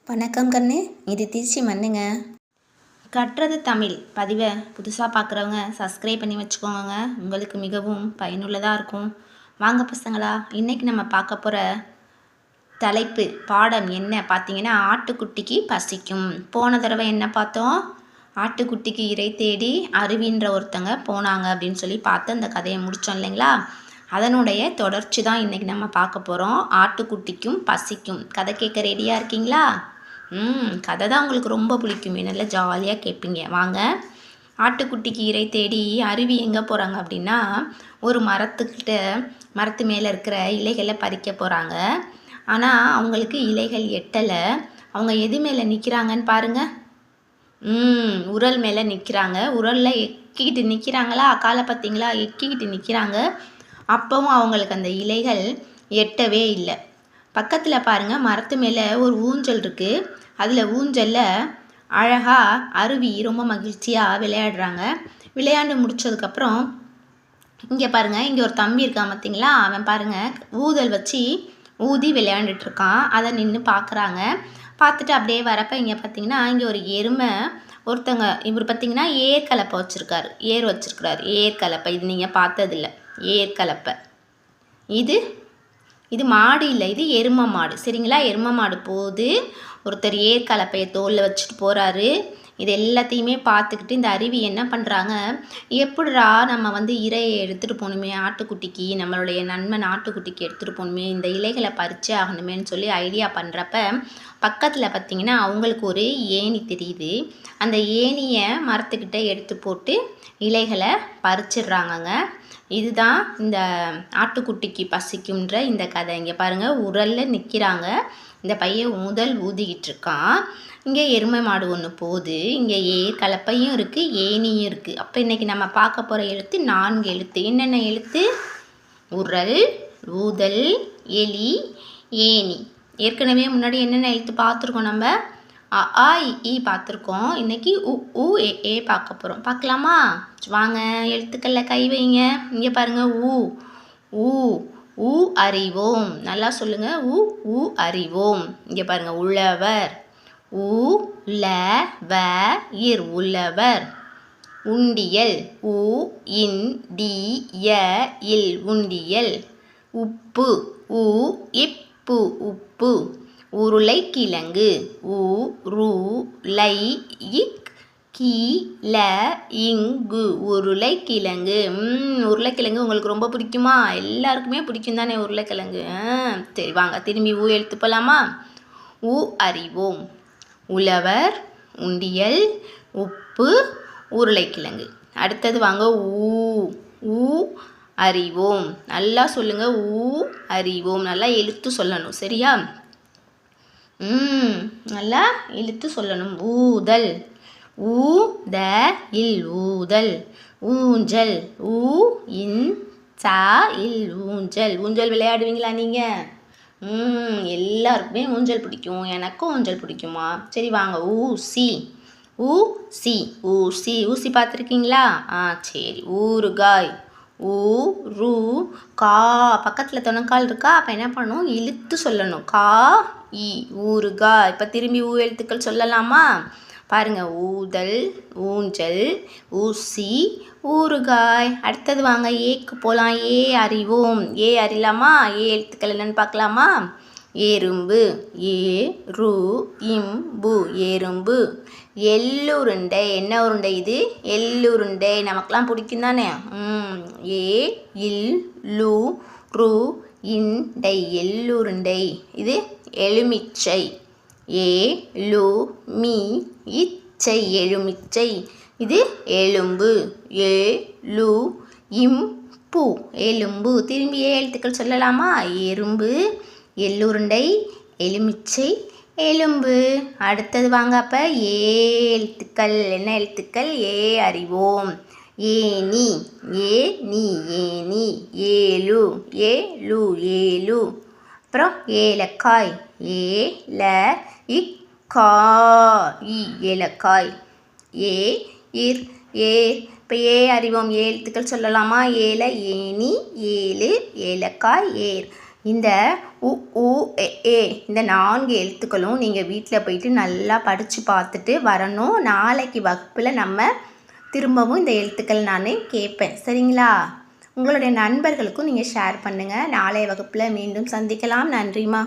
வணக்கம் கண்ணு, இது திருச்சி மண்ணுங்க. கற்றது தமிழ் பதிவை புதுசாக பார்க்குறவங்க சப்ஸ்கிரைப் பண்ணி வச்சுக்கோங்க. உங்களுக்கு மிகவும் பயனுள்ளதாக இருக்கும். வாங்க பசங்களா, இன்றைக்கி நம்ம பார்க்க போகிற தலைப்பு பாடம் என்ன பார்த்தீங்கன்னா, ஆட்டுக்குட்டிக்கு பசிக்கும். போன தடவை என்ன பார்த்தோம்? ஆட்டுக்குட்டிக்கு இறை தேடி அருவின்ற ஒருத்தங்க போனாங்க அப்படின்னு சொல்லி பார்த்து அந்த கதையை முடித்தோம் இல்லைங்களா? அதனுடைய தொடர்ச்சி தான் இன்றைக்கி நம்ம பார்க்க போகிறோம். ஆட்டுக்குட்டிக்கும் பசிக்கும். கதை கேட்க ரெடியாக இருக்கீங்களா? கதை தான் உங்களுக்கு ரொம்ப பிடிக்குமே, நல்லா ஜாலியாக கேட்பீங்க. வாங்க. ஆட்டுக்குட்டிக்கு இறை தேடி அருவி எங்கே போகிறாங்க அப்படின்னா, ஒரு மரத்து மேலே இருக்கிற இலைகளை பறிக்க போகிறாங்க. ஆனால் அவங்களுக்கு இலைகள் எட்டலை. அவங்க எது மேலே நிற்கிறாங்கன்னு பாருங்கள். உரல் மேலே நிற்கிறாங்க. உரலில் எக்கிக்கிட்டு நிற்கிறாங்களா? காலை பார்த்தீங்களா? எக்கிக்கிட்டு நிற்கிறாங்க. அப்பவும் அவங்களுக்கு அந்த இலைகள் எட்டவே இல்லை. பக்கத்தில் பாருங்கள், மரத்து மேலே ஒரு ஊஞ்சல் இருக்குது. அதில் ஊஞ்சலில் அழகாக அருவி ரொம்ப மகிழ்ச்சியாக விளையாடுறாங்க. விளையாண்டு முடித்ததுக்கப்புறம் இங்கே பாருங்கள், இங்கே ஒரு தம்பி இருக்கான் பார்த்தீங்களா? அவன் பாருங்கள் ஊதல் வச்சு ஊதி விளையாண்டுட்ருக்கான். அதை நின்று பார்க்குறாங்க. பார்த்துட்டு அப்படியே வரப்போ இங்கே பார்த்தீங்கன்னா, இங்கே ஒரு எருமை ஒருத்தங்க இவர் பார்த்தீங்கன்னா ஏர்கலப்பை வச்சுருக்காரு. ஏர்கலப்பை இது நீங்கள் பார்த்ததில்ல. ஏர்கலப்பை இது மாடு இல்லை, இது எருமை மாடு. சரிங்களா? எருமை மாடு போகுது. ஒருத்தர் ஏர்கலப்பையை தோளில் வச்சுட்டு போகிறாரு. இது எல்லாத்தையுமே பார்த்துக்கிட்டு இந்த அருவி என்ன பண்ணுறாங்க, எப்படிரா நம்ம இரையை எடுத்துகிட்டு போகணுமே ஆட்டுக்குட்டிக்கு, நம்மளுடைய நண்பன் ஆட்டுக்குட்டிக்கு எடுத்துகிட்டு போகணுமே, இந்த இலைகளை பறிச்சே ஆகணுமேன்னு சொல்லி ஐடியா பண்ணுறப்ப பக்கத்தில் பார்த்திங்கன்னா அவங்களுக்கு ஒரு ஏணி தெரியுது. அந்த ஏணியை மரத்துக்கிட்ட எடுத்து போட்டு இலைகளை பறிச்சிடுறாங்கங்க. இதுதான் இந்த ஆட்டுக்குட்டிக்கு பசிக்கும்ன்ற இந்த கதை. இங்கே பாருங்கள், உரலில் நிற்கிறாங்க. இந்த பையன் ஊதல் ஊதிக்கிட்டு இருக்கான். இங்கே எருமை மாடு ஒன்று போகுது. இங்கே கலப்பையும் இருக்குது, ஏணியும் இருக்குது. அப்போ இன்றைக்கி நம்ம பார்க்க போகிற எழுத்து 4 எழுத்து. என்னென்ன எழுத்து? உரல், ஊதல், எலி, ஏணி. ஏற்கனவே முன்னாடி என்னென்ன எழுத்து பார்த்துருக்கோம்? நம்ம அ இ பார்த்துருக்கோம். இன்றைக்கி உ ஏ பார்க்க போகிறோம். பார்க்கலாமா? வாங்க, எழுத்துக்களில் கை வைங்க. இங்கே பாருங்கள், ஊ அறிவோம். நல்லா சொல்லுங்கள். ஊ அறிவோம். இங்கே பாருங்கள், உழவர். உழவர். உண்டியல். உண்டியல். உப்பு. உப்பு. உருளைக்கிழங்கு. உருளைக்கிழங்கு. உருளைக்கிழங்கு உங்களுக்கு ரொம்ப பிடிக்குமா? எல்லாருக்குமே பிடிக்கும் தானே உருளைக்கிழங்கு? சரி வாங்க, திரும்பி எழுத்து போகலாமா? ஊ அறிவோம். உழவர், உண்டியல், உப்பு, உருளைக்கிழங்கு. அடுத்தது வாங்க, ஊ அறிவோம். நல்லா சொல்லுங்க. ஊ அறிவோம். நல்லா எழுத்து சொல்லணும். சரியா? நல்லா இழுத்து சொல்லணும். ஊதல். ஊதல். ஊஞ்சல். ஊஞ்சல். ஊஞ்சல் விளையாடுவீங்களா நீங்கள்? எல்லாருக்குமே ஊஞ்சல் பிடிக்கும். எனக்கும் ஊஞ்சல் பிடிக்குமா? சரி வாங்க, ஊசி பார்த்துருக்கீங்களா? சரி. ஊறுகாய். கா பக்கத்தில் துணக்கால் இருக்கா? அப்போ என்ன பண்ணணும்? இழுத்து சொல்லணும். ஊறுகாய். இப்போ திரும்பி எழுத்துக்கள் சொல்லலாமா? பாருங்கள், ஊதல், ஊஞ்சல், ஊசி, ஊறுகாய். அடுத்தது வாங்க, ஏக்கு போகலாம். அறிவோம். அறியலாமா? எழுத்துக்கள் என்னென்னு பார்க்கலாமா? எறும்பு. எறும்பு. எள்ளுருண்டை. என்ன உருண்டை இது? எள்ளுருண்டை. நமக்கெல்லாம் பிடிக்கும் தானே? எள்ளுருண்டை. இது எலுமிச்சை. எலுமிச்சை. இது எலும்பு. எலும்பு. திரும்பி எழுத்துக்கள் சொல்லலாமா? எறும்பு, எள்ளுருண்டை, எலுமிச்சை, எலும்பு. அடுத்தது வாங்க, அப்போ எழுத்துக்கள். என்ன எழுத்துக்கள்? அறிவோம். ஏணி. ஏணி. ஏலு. அப்புறம் ஏலக்காய். ஏலக்காய். இப்போ அறிவோம். எழுத்துக்கள் சொல்லலாமா? ஏல, ஏணி, ஏலு, ஏலக்காய், ஏர். இந்த உ உ எ ஏ இந்த 4 எழுத்துக்களும் நீங்கள் வீட்டில் போயிட்டு நல்லா படித்து பார்த்துட்டு வரணும். நாளைக்கு வகுப்பில் நம்ம திரும்பவும் இந்த எழுத்துக்கள் நான் கேட்பேன். சரிங்களா? உங்களுடைய நண்பர்களுக்கும் நீங்கள் ஷேர் பண்ணுங்கள். நாளைய வகுப்பில் மீண்டும் சந்திக்கலாம். நன்றிம்மா.